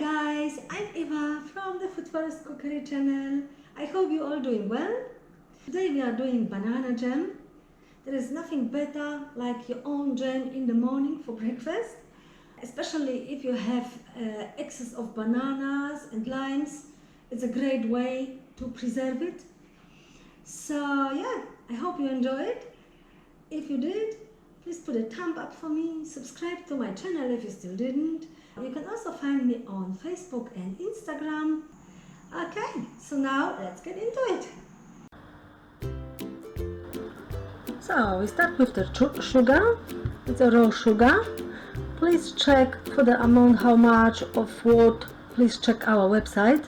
guys, I'm Eva from the Food Forest Cookery channel. I hope you're all doing well. Today we are doing banana jam. There is nothing better like your own jam in the morning for breakfast, especially if you have excess of bananas and limes. It's a great way to preserve it. So yeah, I hope you enjoy it. If you did, please put a thumb up for me, subscribe to my channel if you still didn't. You can also find me on Facebook and Instagram. Okay, so now let's get into it. So we start with the sugar. It's a raw sugar. Please check for the amount how much of what. Please check our website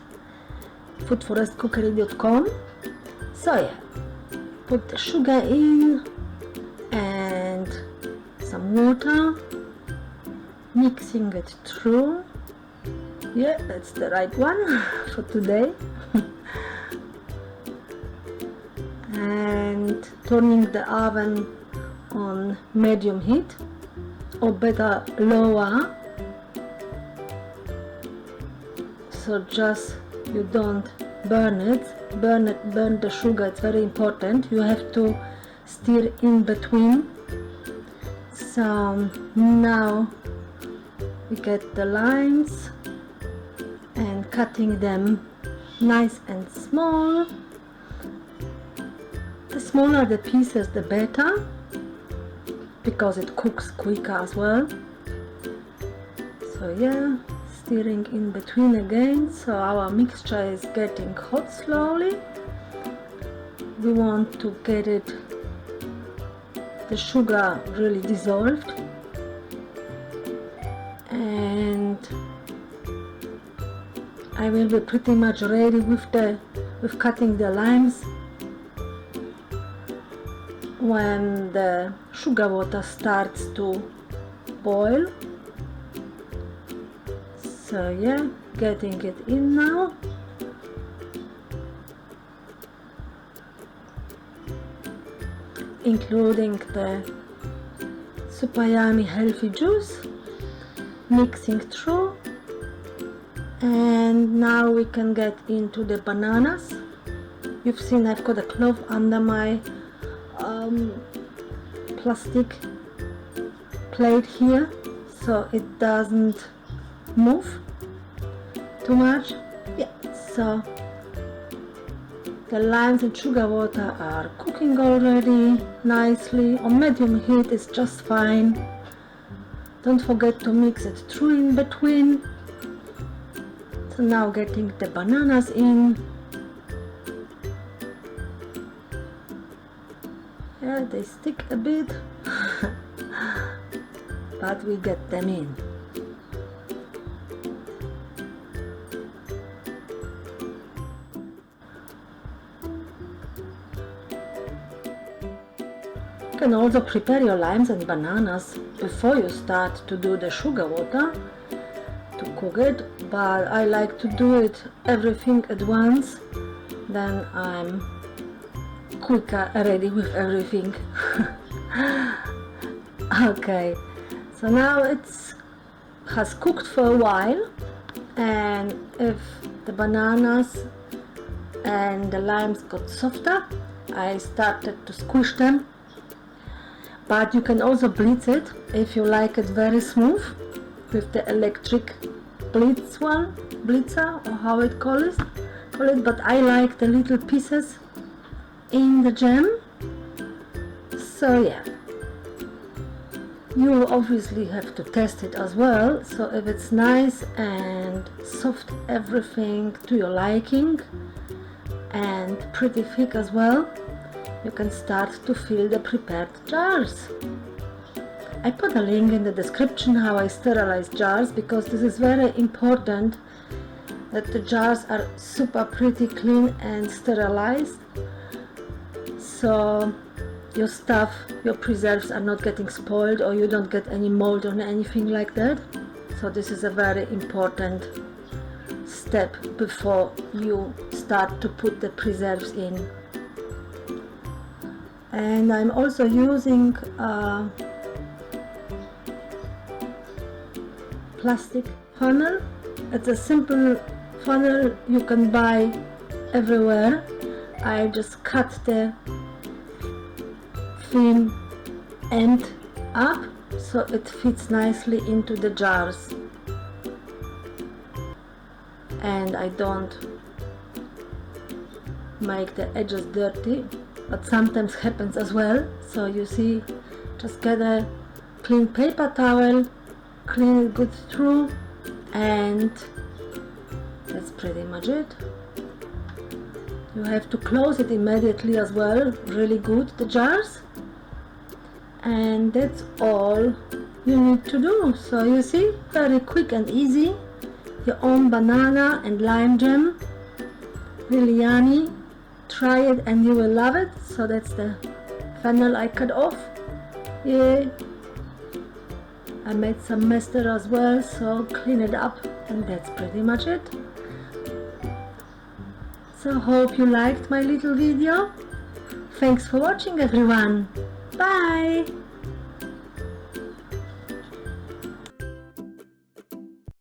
foodforestcookery.com. So yeah, put the sugar in and some water, mixing it through. Yeah, that's the right one for today. And turning the oven on medium heat, or better lower, so just you don't burn the sugar. It's very important. You have to stir in between. So now we get the limes and cutting them nice and small. The smaller the pieces the better, because it cooks quicker as well. So yeah, stirring in between again, so our mixture is getting hot slowly. We want to get it, the sugar really dissolved, and I will be pretty much ready with cutting the limes when the sugar water starts to boil. So yeah, getting it in now. Including the super yummy healthy juice, mixing through. And now we can get into the bananas. You've seen I've got a cloth under my plastic plate here, so it doesn't move too much. Yeah, so the limes and sugar water are cooking already nicely. On medium heat is just fine. Don't forget to mix it through in between. So now getting the bananas in. Yeah, they stick a bit, but we get them in. You can also prepare your limes and bananas before you start to do the sugar water to cook it, but I like to do it everything at once, then I'm quicker ready with everything. Okay, so now it's has cooked for a while, and if the bananas and the limes got softer, I started to squish them. But you can also blitz it if you like it very smooth with the electric blitzer, or how it call it. But I like the little pieces in the jam. So yeah, you obviously have to test it as well. So if it's nice and soft, everything to your liking, and pretty thick as well, you can start to fill the prepared jars. I put a link in the description how I sterilize jars, because this is very important that the jars are super pretty clean and sterilized, so your stuff, your preserves are not getting spoiled, or you don't get any mold or anything like that. So this is a very important step before you start to put the preserves in. And I'm also using plastic funnel It's a simple funnel you can buy everywhere. I just cut the thin end up so it fits nicely into the jars, and I don't make the edges dirty, but sometimes happens as well. So you see, just get a clean paper towel, clean it good through, and that's pretty much it. You have to close it immediately as well, really good, the jars, and that's all you need to do. So you see, very quick and easy. Your own banana and lime jam, really yummy. Try it and you will love it. So that's the funnel I cut off. Yeah, I made some mess there as well, so clean it up, and that's pretty much it. So hope you liked my little video. Thanks for watching, everyone. Bye.